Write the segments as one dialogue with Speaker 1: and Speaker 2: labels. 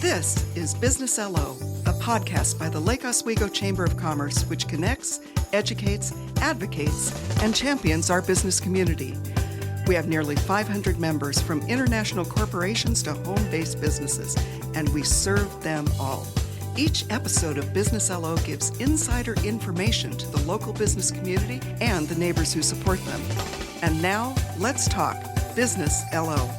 Speaker 1: This is Business LO, a podcast by the Lake Oswego Chamber of Commerce, which connects, educates, advocates, and champions our business community. We have nearly 500 members from international corporations to home-based businesses, and we serve them all. Each episode of Business LO gives insider information to the local business community and the neighbors who support them. And now, let's talk Business LO.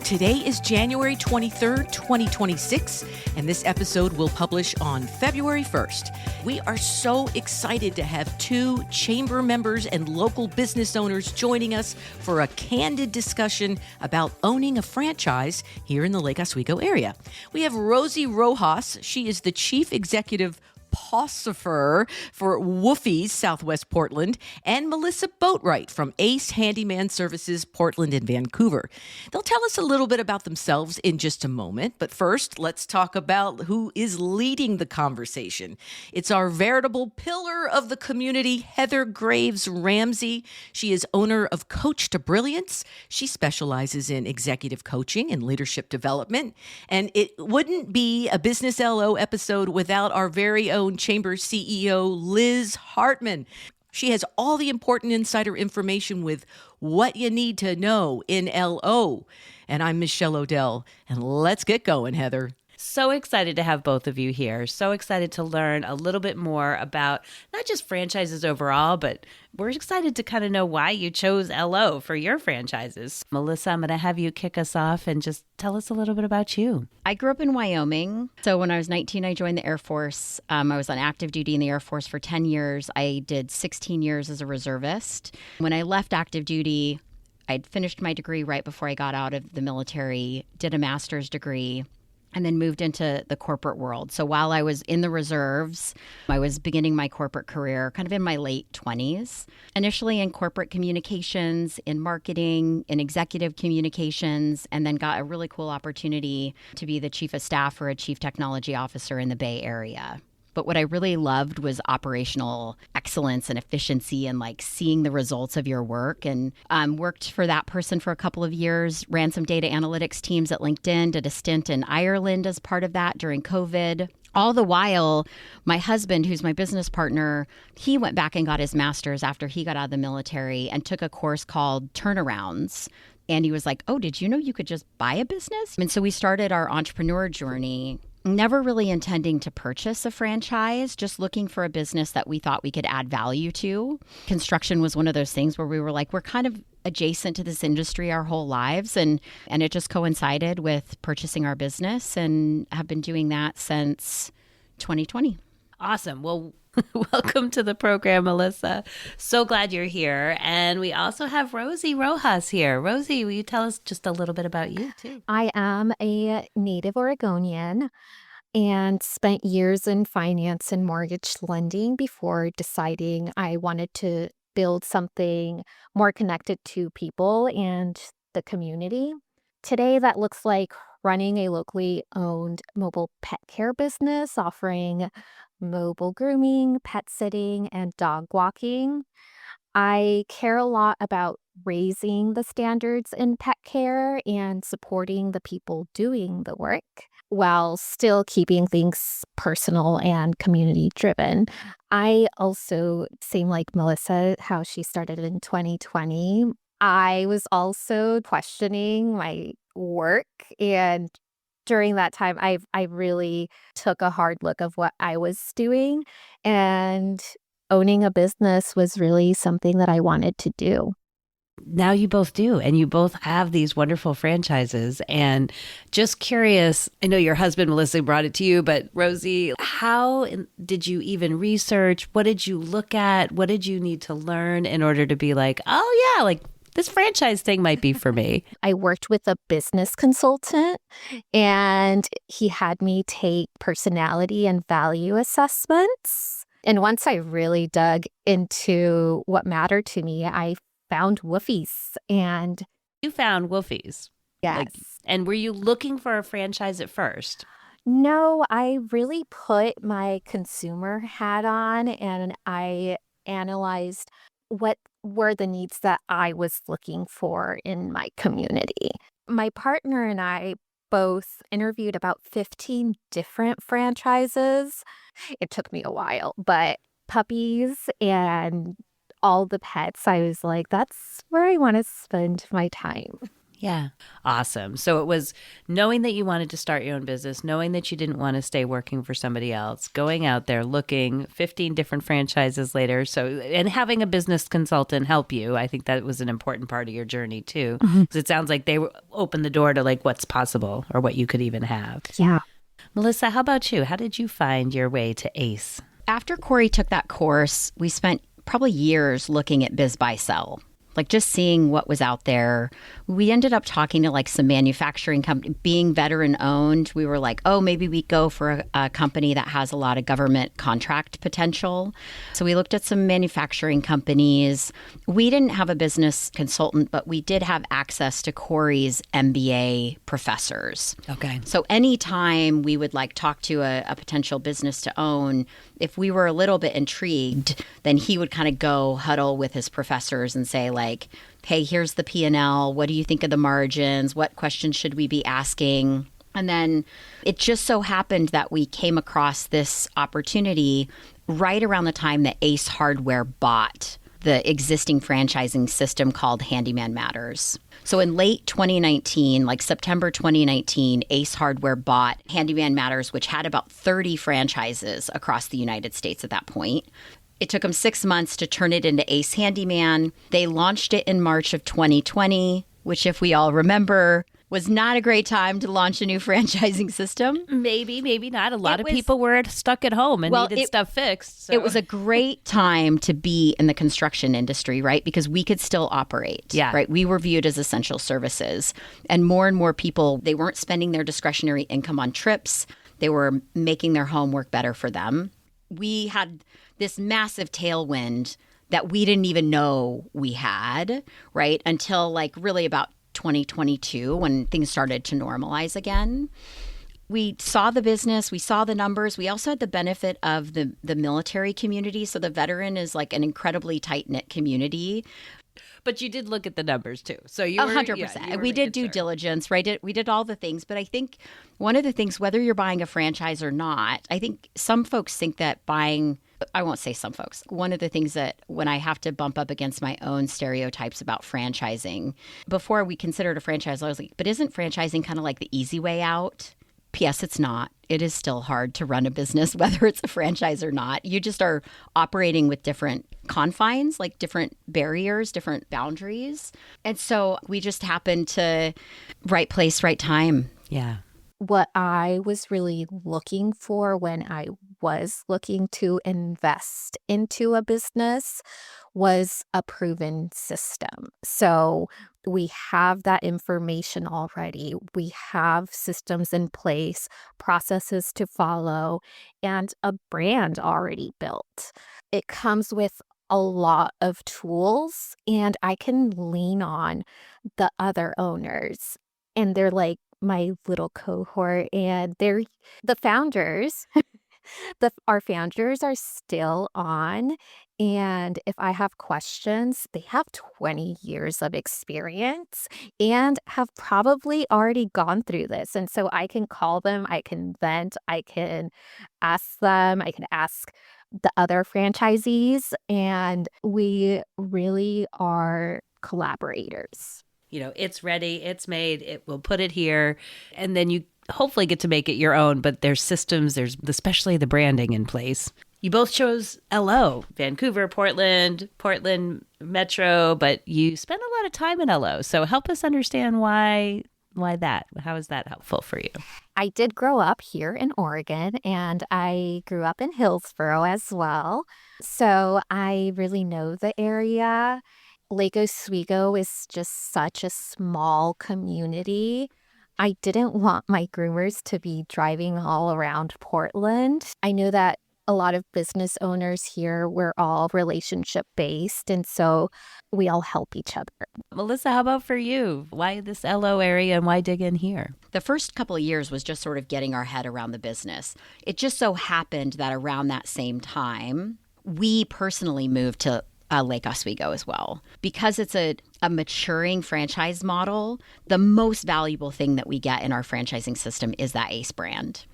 Speaker 2: Today is January 23rd, 2026, and this episode will publish on February 1st. We are so excited to have two chamber members and local business owners joining us for a candid discussion about owning a franchise here in the Lake Oswego area. We have Rosie Rojas. She is the Chief Executive Possifer for Woofie's Southwest Portland, and Melissa Boatwright from Ace Handyman Services Portland and Vancouver. They'll tell us a little bit about themselves in just a moment, but first, let's talk about who is leading the conversation. It's our veritable pillar of the community, Heather Graves Ramsey. She is owner of Coach to Brilliance. She specializes in executive coaching and leadership development, and it wouldn't be a Business LO episode without our very own Chamber CEO, Liz Hartman. She has all the important insider information with what you need to know in LO. And I'm Michelle Odell, and let's get going, Heather.
Speaker 3: So excited to have both of you here. So excited to learn a little bit more about not just franchises overall, but we're excited to kind of know why you chose LO for your franchises. Melissa, I'm going to have you kick us off and just tell us a little bit about you.
Speaker 4: I grew up in Wyoming. So when I was 19, I joined the Air Force. I was on active duty in the Air Force for 10 years. I did 16 years as a reservist. When I left active duty, I'd finished my degree right before I got out of the military, did a master's degree, and then moved into the corporate world. So while I was in the reserves, I was beginning my corporate career kind of in my late 20s, initially in corporate communications, in marketing, in executive communications, and then got a really cool opportunity to be the chief of staff for a chief technology officer in the Bay Area. But what I really loved was operational excellence and efficiency and like seeing the results of your work, and worked for that person for a couple of years, ran some data analytics teams at LinkedIn, did a stint in Ireland as part of that during COVID. All the while, my husband, who's my business partner, he went back and got his master's after he got out of the military and took a course called Turnarounds. And he was like, oh, did you know you could just buy a business? And so we started our entrepreneur journey, never really intending to purchase a franchise, just looking for a business that we thought we could add value to. Construction was one of those things where we were like, we're kind of adjacent to this industry our whole lives. And it just coincided with purchasing our business, and have been doing that since 2020.
Speaker 3: Awesome. Well, welcome to the program, Melissa. So glad you're here. And we also have Rosie Rojas here. Rosie, will you tell us just a little bit about you too?
Speaker 5: I am a native Oregonian and spent years in finance and mortgage lending before deciding I wanted to build something more connected to people and the community. Today, that looks like running a locally owned mobile pet care business offering mobile grooming, pet sitting, and dog walking. I care a lot about raising the standards in pet care and supporting the people doing the work while still keeping things personal and community driven. I also, same like Melissa, how she started in 2020, I was also questioning my work, and during that time, I really took a hard look of what I was doing, and owning a business was really something that I wanted to do.
Speaker 3: Now you both do, and you both have these wonderful franchises. And just curious, I know your husband, Melissa, brought it to you, but Rosie, how did you even research? What did you look at? What did you need to learn in order to be like, oh yeah, like this franchise thing might be for me?
Speaker 5: I worked with a business consultant, and he had me take personality and value assessments. And once I really dug into what mattered to me, I found Woofie's. And
Speaker 3: you found Woofie's?
Speaker 5: Yes.
Speaker 3: And were you looking for a franchise at first?
Speaker 5: No, I really put my consumer hat on, and I analyzed what were the needs that I was looking for in my community. My partner and I both interviewed about 15 different franchises. It took me a while, but puppies and all the pets, I was like, that's where I want to spend my time.
Speaker 3: Yeah. Awesome. So it was knowing that you wanted to start your own business, knowing that you didn't want to stay working for somebody else, going out there, looking 15 different franchises later. So, and having a business consultant help you. I think that was an important part of your journey too. Because it sounds like they opened the door to like what's possible or what you could even have.
Speaker 5: Yeah.
Speaker 3: Melissa, how about you? How did you find your way to ACE?
Speaker 4: After Corey took that course, we spent probably years looking at biz buy sell, like just seeing what was out there. We ended up talking to like some manufacturing company, being veteran owned. We were like, oh, maybe we go for a company that has a lot of government contract potential. So we looked at some manufacturing companies. We didn't have a business consultant, but we did have access to Corey's MBA professors.
Speaker 3: Okay.
Speaker 4: So anytime we would like talk to a potential business to own, if we were a little bit intrigued, then he would kind of go huddle with his professors and say like, hey, here's the P&L. What do you think of the margins? What questions should we be asking? And then it just so happened that we came across this opportunity right around the time that Ace Hardware bought the existing franchising system called Handyman Matters. So in late 2019, like September 2019, Ace Hardware bought Handyman Matters, which had about 30 franchises across the United States at that point. It took them 6 months to turn it into Ace Handyman. They launched it in March of 2020, which, if we all remember, was not a great time to launch a new franchising system.
Speaker 3: Maybe, maybe not. A lot of people were stuck at home and needed stuff fixed. So.
Speaker 4: It was a great time to be in the construction industry, right? Because we could still operate, right? We were viewed as essential services. And more people, they weren't spending their discretionary income on trips. They were making their home work better for them. We had this massive tailwind that we didn't even know we had, right? Until like really about 2022 when things started to normalize again. We saw the business, we saw the numbers. We also had the benefit of the military community. So the veteran is like an incredibly tight-knit community.
Speaker 3: But you did look at the numbers too. So you were
Speaker 4: 100%. We did due diligence, right? We did all the things. But I think one of the things, whether you're buying a franchise or not, I think some folks think that buying, I won't say some folks. One of the things that when I have to bump up against my own stereotypes about franchising, before we considered a franchise, I was like, but isn't franchising kind of like the easy way out? P.S. It's not. It is still hard to run a business, whether it's a franchise or not. You just are operating with different confines, like different barriers, different boundaries. And so we just happened to right place, right time.
Speaker 3: Yeah.
Speaker 5: What I was really looking for when I was looking to invest into a business was a proven system. So we have that information already. We have systems in place, processes to follow, and a brand already built. It comes with a lot of tools, and I can lean on the other owners. And they're like my little cohort, and they're the founders. Our founders are still on, and if I have questions, they have 20 years of experience and have probably already gone through this. And so I can call them, I can vent, I can ask them, I can ask the other franchisees, and we really are collaborators.
Speaker 3: You know, it's ready, it's made, we'll put it here, and then you hopefully get to make it your own, but there's systems, there's especially the branding in place. You both chose LO, Vancouver, Portland Metro, but you spent a lot of time in LO. So help us understand why that? How is that helpful for you?
Speaker 5: I did grow up here in Oregon, and I grew up in Hillsboro as well. So I really know the area. Lake Oswego is just such a small community. I didn't want my groomers to be driving all around Portland. I know that a lot of business owners here, we're all relationship based, and so we all help each other.
Speaker 3: Melissa, how about for you? Why this LO area and why dig in here?
Speaker 4: The first couple of years was just sort of getting our head around the business. It just so happened that around that same time, we personally moved to Lake Oswego as well. Because it's a maturing franchise model, the most valuable thing that we get in our franchising system is that ACE brand.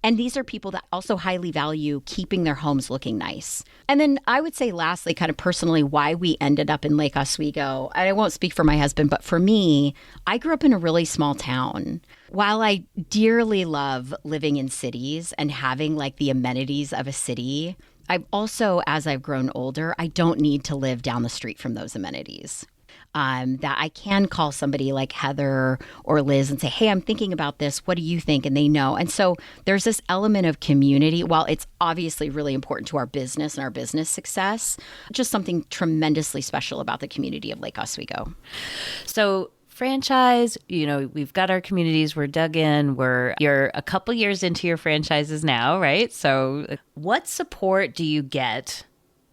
Speaker 4: And these are people that also highly value keeping their homes looking nice. And then I would say lastly, kind of personally, why we ended up in Lake Oswego. I won't speak for my husband, but for me, I grew up in a really small town. While I dearly love living in cities and having like the amenities of a city, I've also, as I've grown older, I don't need to live down the street from those amenities. That I can call somebody like Heather or Liz and say, hey, I'm thinking about this. What do you think? And they know. And so there's this element of community. While it's obviously really important to our business and our business success, just something tremendously special about the community of Lake Oswego.
Speaker 3: So franchise, we've got our communities, we're dug in, you're a couple years into your franchises now, right? So what support do you get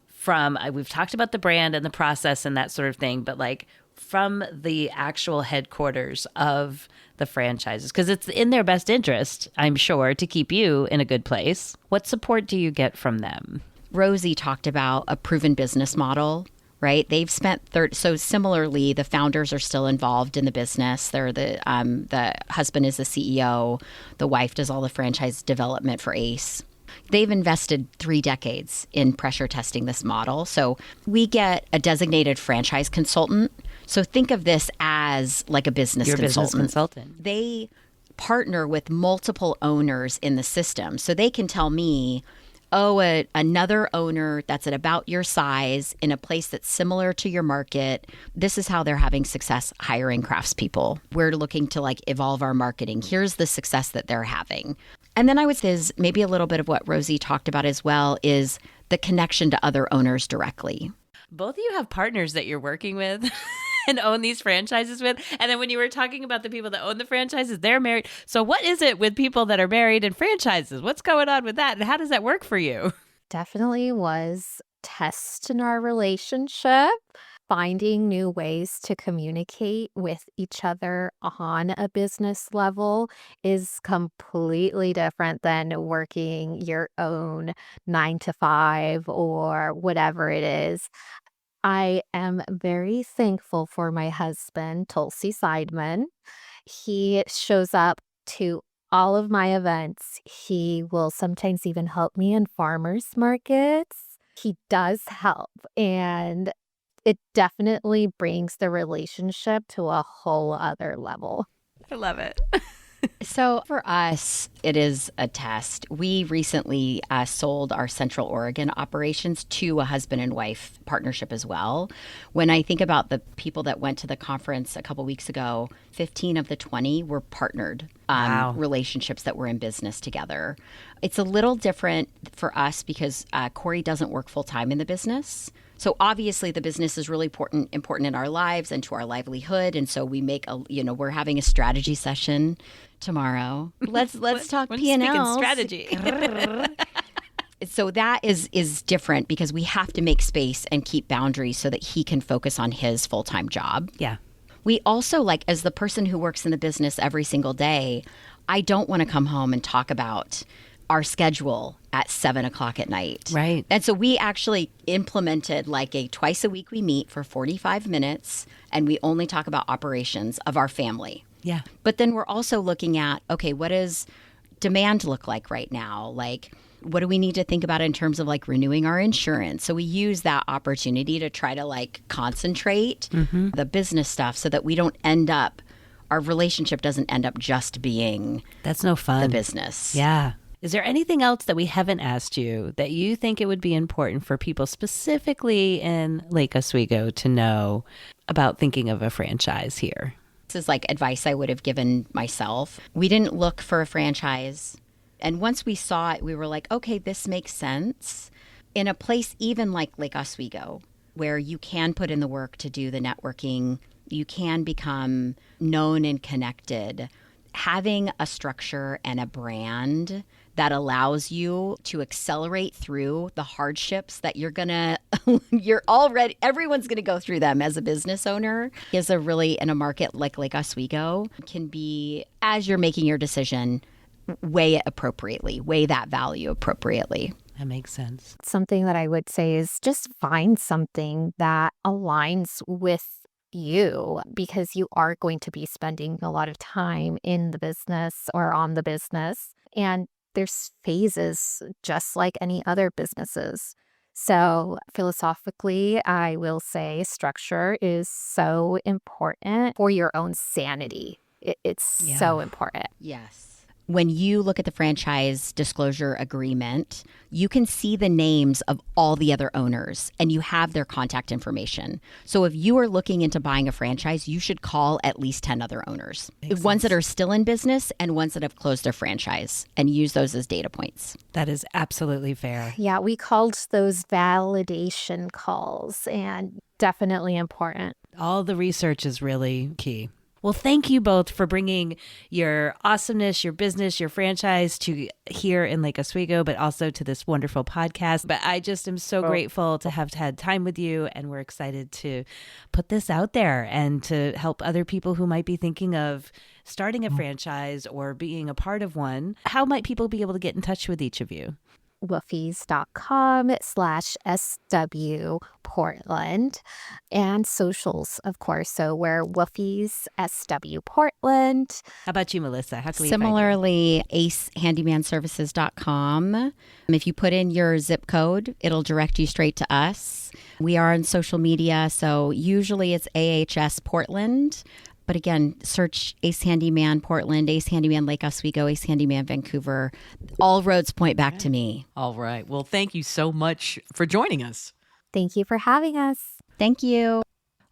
Speaker 3: from, we've talked about the brand and the process and that sort of thing, but like from the actual headquarters of the franchises? Because it's in their best interest, I'm sure, to keep you in a good place. What support do you get from them?
Speaker 4: Rosie talked about a proven business model, right? They've spent so similarly, the founders are still involved in the business. They're the husband is the CEO. The wife does all the franchise development for ACE. They've invested 3 decades in pressure testing this model. So we get a designated franchise consultant. So think of this as like a business consultant. They partner with multiple owners in the system. So they can tell me, another owner that's at about your size in a place that's similar to your market, this is how they're having success hiring craftspeople. We're looking to like evolve our marketing. Here's the success that they're having. And then I would say is maybe a little bit of what Rosie talked about as well is the connection to other owners directly.
Speaker 3: Both of you have partners that you're working with and own these franchises with. And then when you were talking about the people that own the franchises, they're married. So what is it with people that are married and franchises? What's going on with that? And how does that work for you?
Speaker 5: Definitely was test in our relationship. Finding new ways to communicate with each other on a business level is completely different than working your own 9 to 5 or whatever it is. I am very thankful for my husband, Tulsi Seidman. He shows up to all of my events. He will sometimes even help me in farmers markets. He does help, and it definitely brings the relationship to a whole other level.
Speaker 3: I love it.
Speaker 4: So for us, it is a test. We recently sold our Central Oregon operations to a husband and wife partnership as well. When I think about the people that went to the conference a couple weeks ago, 15 of the 20 were partnered relationships that were in business together. It's a little different for us because Corey doesn't work full time in the business. So obviously the business is really important in our lives and to our livelihood. And so we make we're having a strategy session tomorrow. Let's talk P&L
Speaker 3: strategy.
Speaker 4: So that is different because we have to make space and keep boundaries so that he can focus on his full-time job.
Speaker 3: Yeah.
Speaker 4: We also, as the person who works in the business every single day, I don't want to come home and talk about our schedule at 7:00 at night.
Speaker 3: Right.
Speaker 4: And so we actually implemented a twice a week we meet for 45 minutes and we only talk about operations of our family.
Speaker 3: Yeah.
Speaker 4: But then we're also looking at, okay, what does demand look like right now? What do we need to think about in terms of renewing our insurance? So we use that opportunity to try to concentrate the business stuff so that we don't end up, our relationship doesn't end up just being
Speaker 3: that's no fun.
Speaker 4: The business.
Speaker 3: Yeah. Is there anything else that we haven't asked you that you think it would be important for people specifically in Lake Oswego to know about thinking of a franchise here?
Speaker 4: This is advice I would have given myself. We didn't look for a franchise. And once we saw it, we were like, okay, this makes sense. In a place even like Lake Oswego, where you can put in the work to do the networking, you can become known and connected. Having a structure and a brand that allows you to accelerate through the hardships that everyone's going to go through them as a business owner is in a market like Lake Oswego can be, as you're making your decision, weigh it appropriately, weigh that value appropriately.
Speaker 3: That makes sense.
Speaker 5: Something that I would say is just find something that aligns with you, because you are going to be spending a lot of time in the business or on the business. And there's phases just like any other businesses. So philosophically, I will say structure is so important for your own sanity. It's so important.
Speaker 4: Yes. When you look at the franchise disclosure agreement, you can see the names of all the other owners and you have their contact information. So if you are looking into buying a franchise, you should call at least 10 other owners, ones that are still in business and ones that have closed their franchise, and use those as data points.
Speaker 3: That is absolutely fair.
Speaker 5: Yeah, we called those validation calls, and definitely important.
Speaker 3: All the research is really key. Well, thank you both for bringing your awesomeness, your business, your franchise to here in Lake Oswego, but also to this wonderful podcast. But I just am so grateful to have had time with you, and we're excited to put this out there and to help other people who might be thinking of starting a franchise or being a part of one. How might people be able to get in touch with each of you?
Speaker 5: Woofys.com/SW Portland, and socials, of course. So we're Woofys SW Portland.
Speaker 3: How about you, Melissa? How can we find you?
Speaker 4: Similarly, acehandymanservices.com. If you put in your zip code, it'll direct you straight to us. We are on social media, so usually it's AHS Portland. But again, search Ace Handyman Portland, Ace Handyman Lake Oswego, Ace Handyman Vancouver. All roads point back to me.
Speaker 2: All right. Well, thank you so much for joining us.
Speaker 5: Thank you for having us.
Speaker 4: Thank you.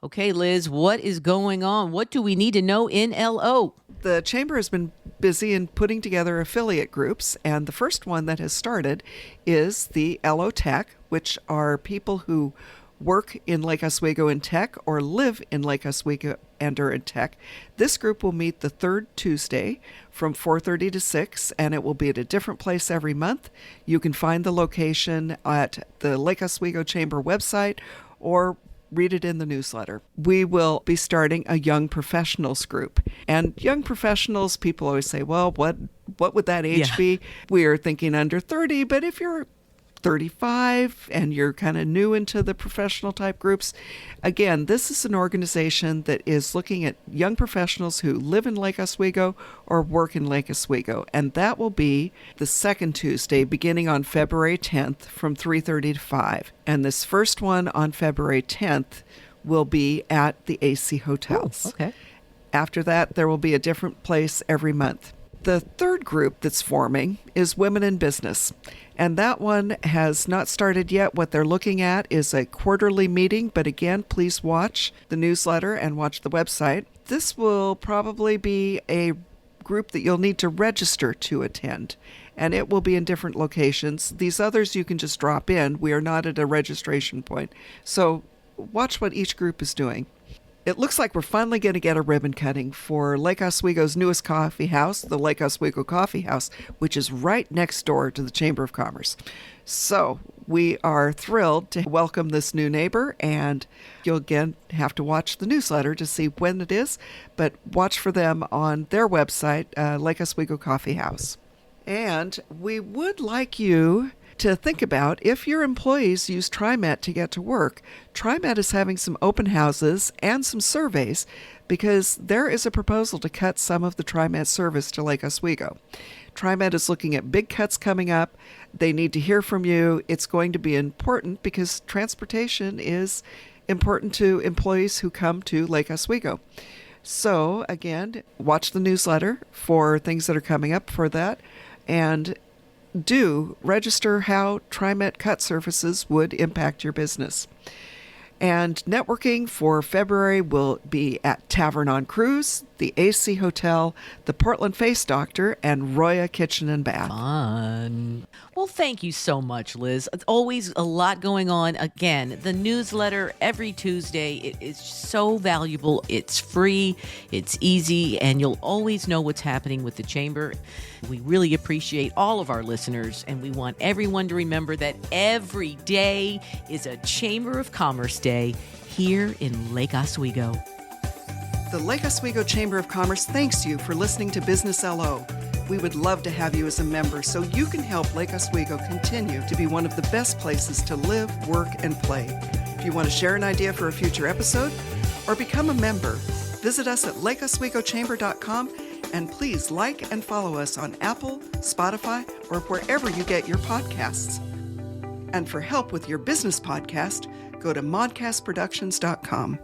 Speaker 2: Okay, Liz, what is going on? What do we need to know in LO?
Speaker 1: The Chamber has been busy in putting together affiliate groups, and the first one that has started is the LO Tech, which are people who work in Lake Oswego in tech or live in Lake Oswego and are in tech. This group will meet the third Tuesday from 4:30 to 6, and it will be at a different place every month. You can find the location at the Lake Oswego Chamber website or read it in the newsletter. We will be starting a young professionals group. And young professionals, people always say, well, what would that age be? We are thinking under 30, but if you're 35 and you're kind of new into the professional type groups, again, this is an organization that is looking at young professionals who live in Lake Oswego or work in Lake Oswego, and that will be the second Tuesday beginning on February 10th from 3:30 to 5. And this first one on February 10th will be at the AC Hotels.
Speaker 2: Okay.
Speaker 1: After that, there will be a different place every month. The third group that's forming is Women in Business, and that one has not started yet. What they're looking at is a quarterly meeting, but again, please watch the newsletter and watch the website. This will probably be a group that you'll need to register to attend, and it will be in different locations. These others you can just drop in. We are not at a registration point, so watch what each group is doing. It looks like we're finally going to get a ribbon cutting for Lake Oswego's newest coffee house, the Lake Oswego Coffee House, which is right next door to the Chamber of Commerce. So we are thrilled to welcome this new neighbor, and you'll again have to watch the newsletter to see when it is, but watch for them on their website, Lake Oswego Coffee House. And we would like you to think about, if your employees use TriMet to get to work, TriMet is having some open houses and some surveys because there is a proposal to cut some of the TriMet service to Lake Oswego. TriMet is looking at big cuts coming up. They need to hear from you. It's going to be important because transportation is important to employees who come to Lake Oswego. So again, watch the newsletter for things that are coming up for that, and do register how TriMet cut services would impact your business. And networking for February will be at Tavern on Cruise, the AC Hotel, the Portland Face Doctor, and Roya Kitchen and Bath.
Speaker 2: Fun. Well, thank you so much, Liz. It's always a lot going on. Again, the newsletter every Tuesday, it is so valuable. It's free, it's easy, and you'll always know what's happening with the Chamber. We really appreciate all of our listeners, and we want everyone to remember that every day is a Chamber of Commerce Day here in Lake Oswego.
Speaker 1: The Lake Oswego Chamber of Commerce thanks you for listening to Business LO. We would love to have you as a member so you can help Lake Oswego continue to be one of the best places to live, work, and play. If you want to share an idea for a future episode or become a member, visit us at lakeoswegochamber.com and please like and follow us on Apple, Spotify, or wherever you get your podcasts. And for help with your business podcast, go to modcastproductions.com.